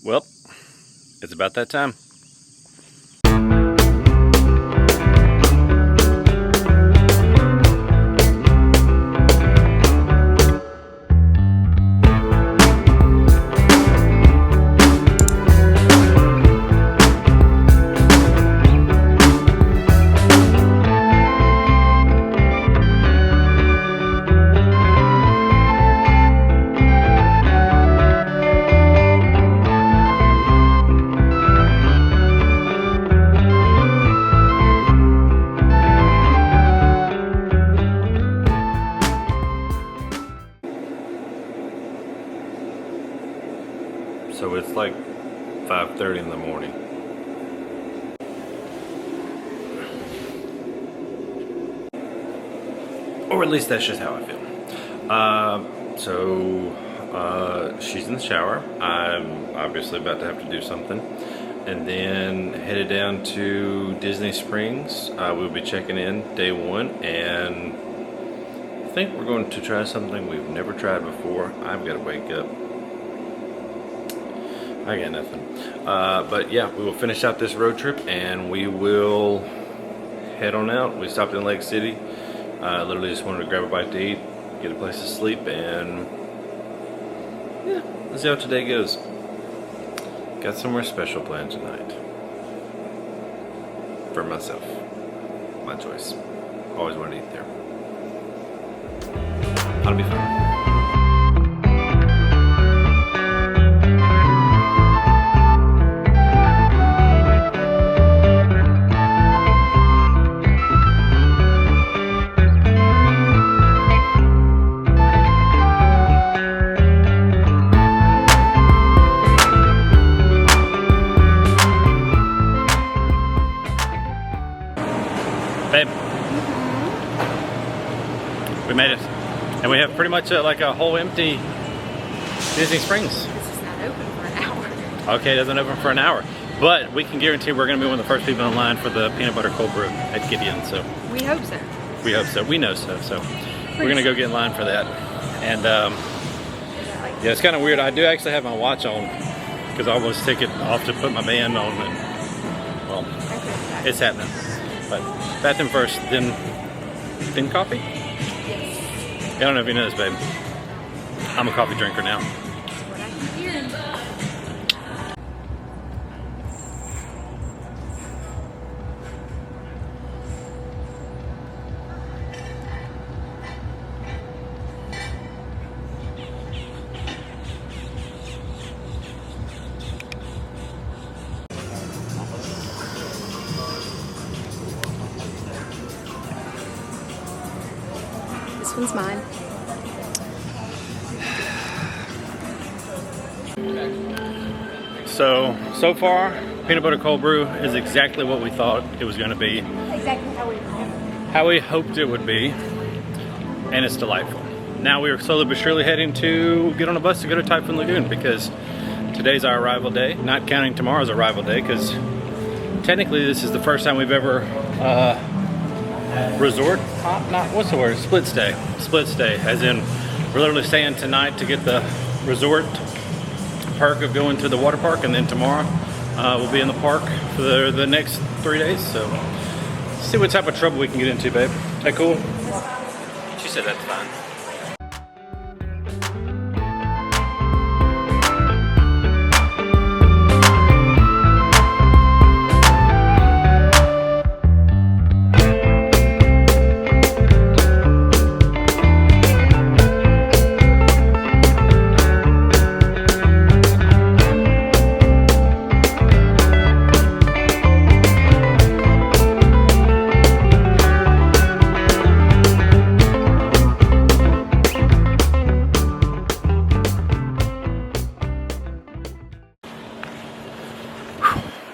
Well, it's about that time. So it's like 5:30 in the morning. Or at least that's just how I feel. She's in the shower. I'm obviously about to have to do something. And then headed down to Disney Springs. We'll be checking in day one, and I think we're going to try something we've never tried before. I've got to wake up. I got nothing. But yeah, we will finish out this road trip and we will head on out. We stopped in Lake City. Literally just wanted to grab a bite to eat, get a place to sleep, and yeah, let's see how today goes. Got somewhere special planned tonight. For myself. My choice. Always wanted to eat there. That'll be fun. Babe, we made it, and we have pretty much like a whole empty Disney Springs. This is not open for an hour. Okay, it doesn't open for an hour, but we can guarantee we're going to be one of the first people in line for the peanut butter cold brew at Gideon. So we hope so. We hope so. We know so. So we're going to go get in line for that. And yeah, it's kind of weird. I do actually have my watch on because I almost take it off to put my band on. And well, it's happening. But bathroom first, then coffee? Yes. I don't know if you know this, babe. I'm a coffee drinker now. What I keep hearing. This one's mine. So far, peanut butter cold brew is exactly what we thought it was going to be. Exactly How we hoped it would be. And it's delightful. Now we are slowly but surely heading to get on a bus to go to Typhoon Lagoon because today's our arrival day. Not counting tomorrow's arrival day because technically this is the first time we've ever split stay, as in we're literally staying tonight to get the resort perk of going to the water park, and then tomorrow we'll be in the park for the next 3 days. So let's see what type of trouble we can get into, babe. Is that cool? She said that's fine.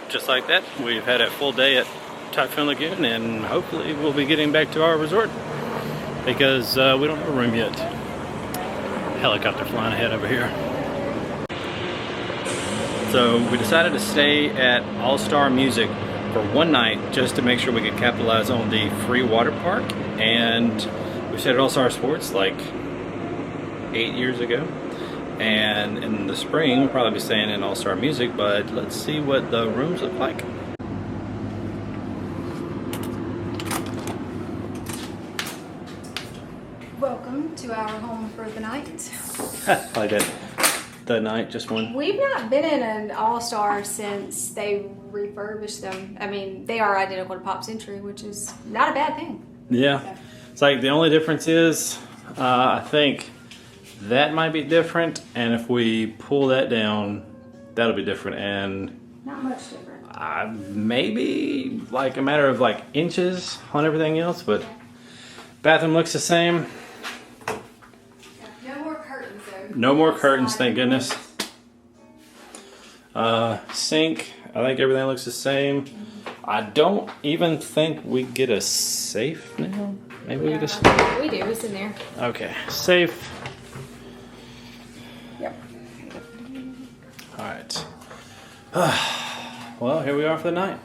Just like that, we've had a full day at Typhoon Lagoon, and hopefully we'll be getting back to our resort because we don't have a room yet. Helicopter flying ahead over here. So we decided to stay at All Star Music for one night just to make sure we could capitalize on the free water park, and we stayed at All Star Sports like 8 years ago, And in the spring, we'll probably be staying in All-Star Music, but let's see what the rooms look like. Welcome to our home for the night. Like that. The night, just one. We've not been in an All-Star since they refurbished them. I mean, they are identical to Pop Century, which is not a bad thing. Yeah. It's like the only difference is, I think that might be different, and if we pull that down, that'll be different, and Not much different. maybe like a matter of like inches on everything else, but bathroom looks the same. No more curtains, though. No more curtains, thank goodness. Sink, I think everything looks the same. I don't even think we get a safe now. Maybe we just. We do. It's in there. Okay, safe. Yep. All right. Well, here we are for the night.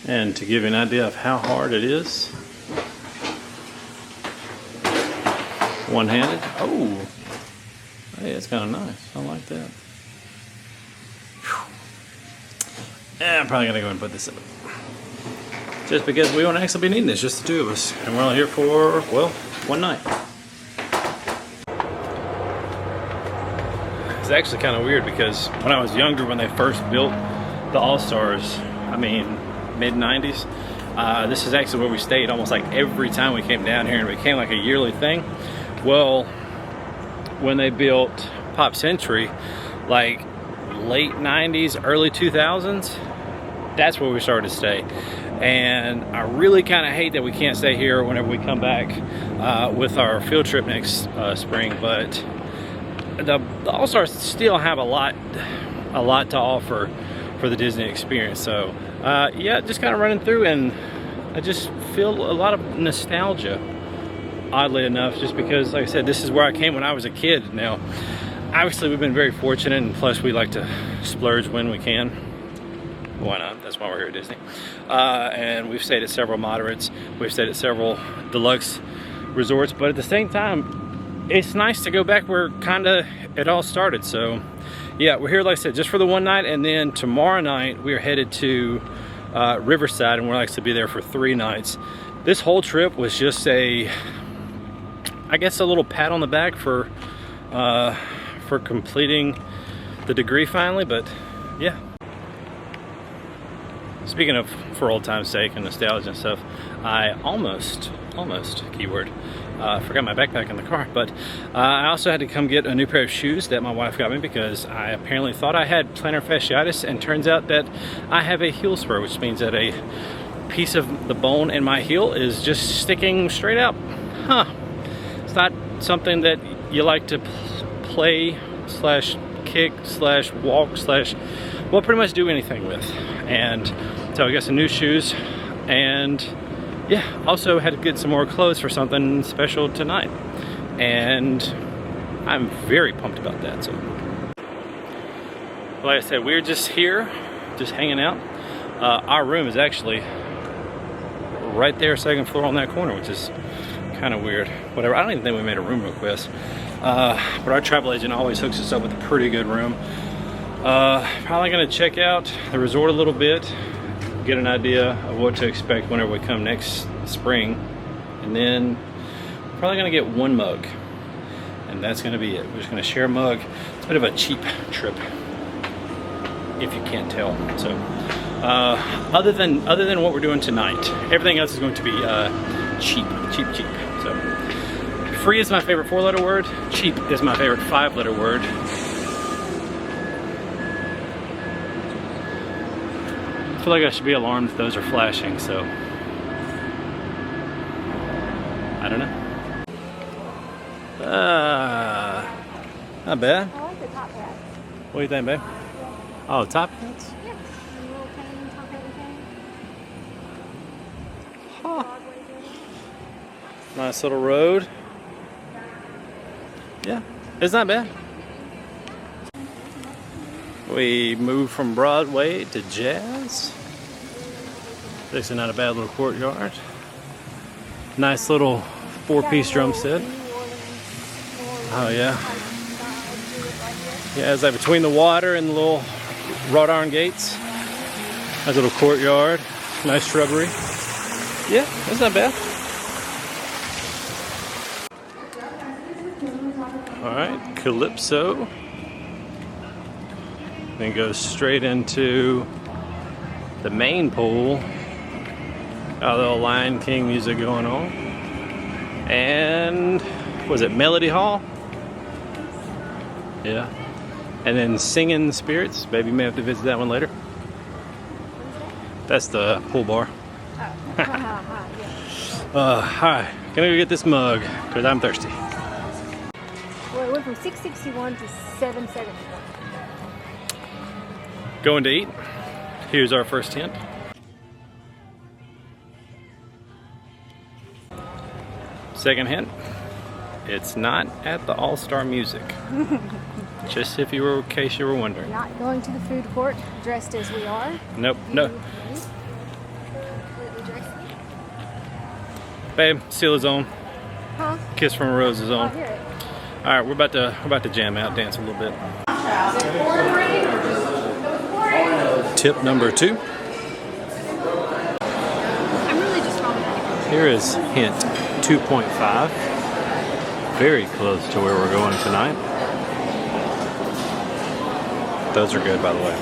And to give you an idea of how hard it is, one-handed. Oh, hey, that's kind of nice. I like that. I'm probably gonna go and put this in. Just because we won't actually be needing this, just the two of us. And we're only here for, well, one night. It's actually kind of weird because when I was younger, when they first built the All-Stars, I mean, mid-90s, this is actually where we stayed almost like every time we came down here, and it became like a yearly thing. Well, when they built Pop Century, like late 90s, early 2000s, that's where we started to stay. And I really kind of hate that we can't stay here whenever we come back with our field trip next spring, but the All-Stars still have a lot to offer for the Disney experience. So yeah, just kind of running through, and I just feel a lot of nostalgia, oddly enough, just because, like I said, this is where I came when I was a kid. Now, obviously we've been very fortunate, and plus we like to splurge when we can. Why not? That's why we're here at Disney. And we've stayed at several moderates. We've stayed at several deluxe resorts. But at the same time, it's nice to go back where kind of it all started. So yeah, we're here, like I said, just for the one night. And then tomorrow night, we're headed to Riverside, and we're likely to be there for 3 nights. This whole trip was just I guess a little pat on the back for completing the degree finally. But yeah. Speaking of for old time's sake and nostalgia and stuff, I almost, keyword, forgot my backpack in the car, but I also had to come get a new pair of shoes that my wife got me because I apparently thought I had plantar fasciitis, and turns out that I have a heel spur, which means that a piece of the bone in my heel is just sticking straight out. Huh. It's not something that you like to play slash kick slash walk slash, well, pretty much do anything with. And so I got some new shoes, and yeah, also had to get some more clothes for something special tonight, and I'm very pumped about that. So like I said, we're just here, just hanging out. Our room is actually right there, 2nd floor on that corner, which is kind of weird. Whatever, I don't even think we made a room request, but our travel agent always hooks us up with a pretty good room. Probably gonna check out the resort a little bit, get an idea of what to expect whenever we come next spring, and then probably gonna get one mug, and that's gonna be it. We're just gonna share a mug. It's a bit of a cheap trip, if you can't tell. So other than what we're doing tonight, everything else is going to be cheap. So free is my favorite 4-letter word, cheap is my favorite 5-letter word. I feel like I should be alarmed if those are flashing, so I don't know. Not bad. I like the top hats. What do you think, babe? Oh, top hats? Yeah. A little cane, top hat cane. Huh. Nice little road. Yeah, it's not bad. We moved from Broadway to Jazz. This is not a bad little courtyard. Nice little 4-piece drum set. Oh yeah. Yeah, it's like between the water and the little wrought iron gates. Nice little courtyard, nice shrubbery. Yeah, that's not bad. All right, Calypso. Then goes straight into the main pool. Got a little Lion King music going on. And was it Melody Hall? Yeah. And then Singing Spirits. Maybe you may have to visit that one later. That's the pool bar. Hi. Gonna go get this mug because I'm thirsty. Well, it went from 661 to 771. Going to eat. Here's our first tent. Second hint. It's not at the All-Star Music. Just in case you were wondering. Not going to the food court dressed as we are. Nope, no. Babe, seal is on. Huh? Kiss from a Rose is on. I hear it. All right, we're about to jam out, dance a little bit. Tip number 2. I'm really just talking. Here is hint 2.5. Very close to where we're going tonight. Those are good, by the way.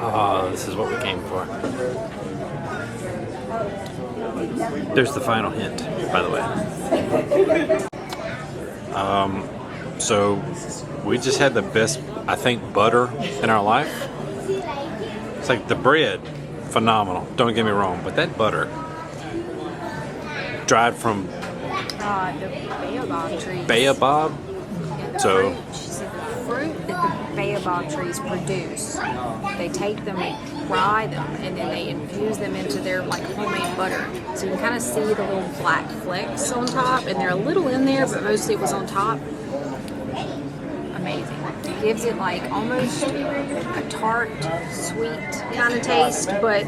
Oh, this is what we came for. There's the final hint, by the way. So we just had the best, I think, butter in our life. It's like the bread, phenomenal. Don't get me wrong, but that butter, dried from The baobab trees. baobab. So She said the fruit that the baobab trees produce, they take them and dry them, and then they infuse them into their like homemade butter. So you can kind of see the little black flecks on top, and they're a little in there, but mostly it was on top. Amazing. It gives it like almost a tart, sweet kind of taste, but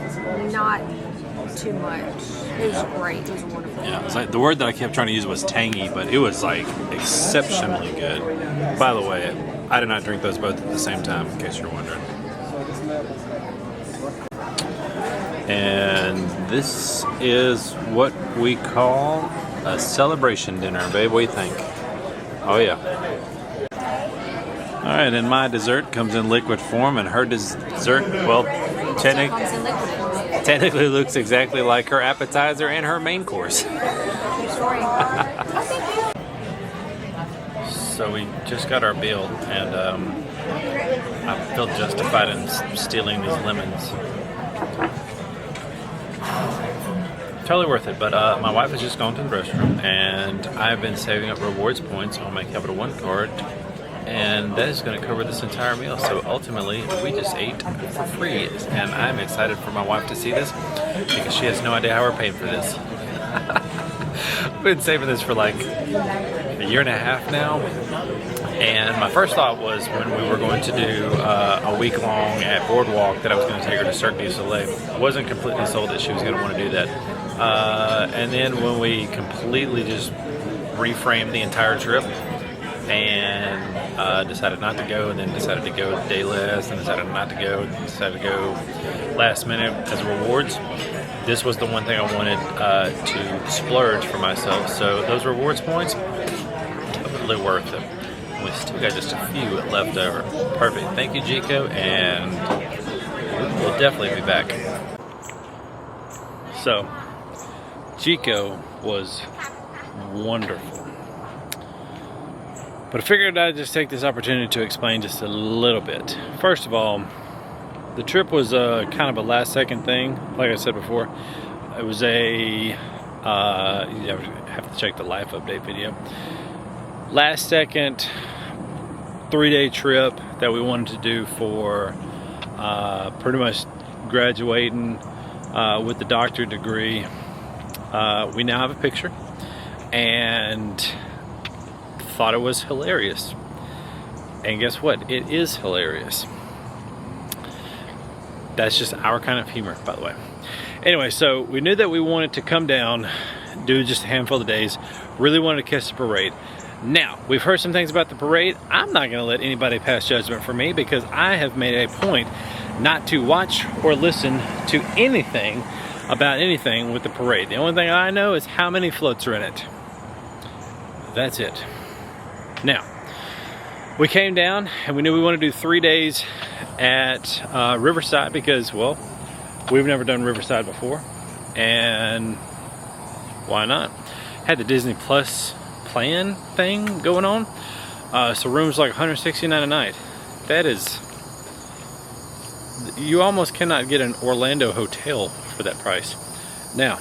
not too much. It was great. It was wonderful. yeah, it's like the word that I kept trying to use was tangy, but it was like exceptionally good. By the way, I did not drink those both at the same time, in case you're wondering. And this is what we call a celebration dinner, babe. What do you think? Oh yeah. All right, and my dessert comes in liquid form, and her dessert, well, technically looks exactly like her appetizer and her main course. So we just got our bill, and I feel justified in stealing these lemons. Totally worth it, but my wife has just gone to the restroom, and I've been saving up rewards points on my Capital One card, and that is going to cover this entire meal. So ultimately, we just ate for free, and I'm excited for my wife to see this because she has no idea how we're paying for this. I've been saving this for like a year and a half now, and my first thought was when we were going to do a week long at Boardwalk that I was going to take her to Cirque du Soleil. I wasn't completely sold that she was going to want to do that. And then when we completely just reframed the entire trip and decided not to go, and then decided to go a day less, and decided not to go, and decided to go last minute as rewards, this was the one thing I wanted to splurge for myself. So those rewards points, totally worth them. We still got just a few left over. Perfect. Thank you, Jico, and we'll definitely be back. So, Jico was wonderful. But I figured I'd just take this opportunity to explain just a little bit. First of all, the trip was kind of a last second thing. Like I said before, it was a, you have to check the life update video. Last second 3-day trip that we wanted to do for pretty much graduating with the doctorate degree. We now have a picture, and thought it was hilarious. And guess what? It is hilarious. That's just our kind of humor, by the way. Anyway, so we knew that we wanted to come down, do just a handful of days, really wanted to catch the parade. Now, we've heard some things about the parade. I'm not gonna let anybody pass judgment for me because I have made a point not to watch or listen to anything about anything with the parade. The only thing I know is how many floats are in it. That's it. Now, we came down and we knew we wanted to do 3 days at Riverside because, well, we've never done Riverside before, and why not? Had the Disney Plus plan thing going on, so rooms like $169 a night. That is, you almost cannot get an Orlando hotel for that price. Now,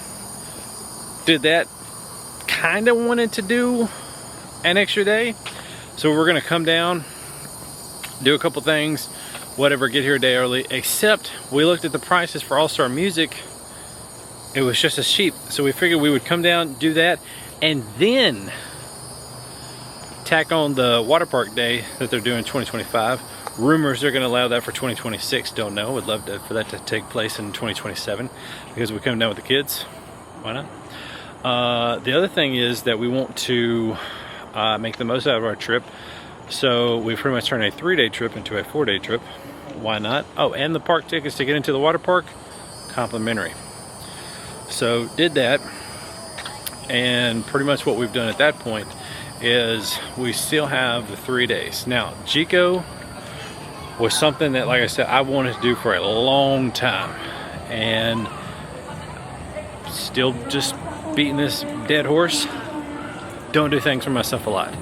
did that kind of wanted to do an extra day, so we're gonna come down, do a couple things, whatever, get here a day early, except we looked at the prices for All-Star Music. It was just as cheap, so we figured we would come down, do that, and then tack on the water park day that they're doing 2025. Rumors they're going to allow that for 2026, don't know. Would love for that to take place in 2027 because we come down with the kids. Why not? The other thing is that we want to make the most out of our trip, so we pretty much turned a 3-day trip into a 4-day trip. Why not? Oh, and the park tickets to get into the water park, complimentary. So did that, and pretty much what we've done at that point is we still have the 3 days. Now, Chico was something that, like I said, I wanted to do for a long time, and still just beating this dead horse. Don't do things for myself a lot.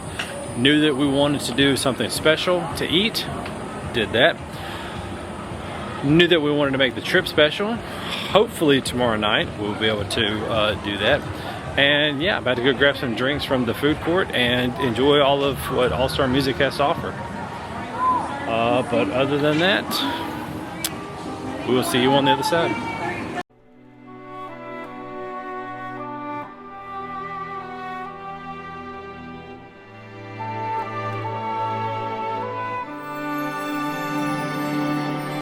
Knew that we wanted to do something special to eat, did that. Knew that we wanted to make the trip special. Hopefully tomorrow night we'll be able to do that. And yeah, about to go grab some drinks from the food court and enjoy all of what All-Star Music has to offer. But other than that, we will see you on the other side.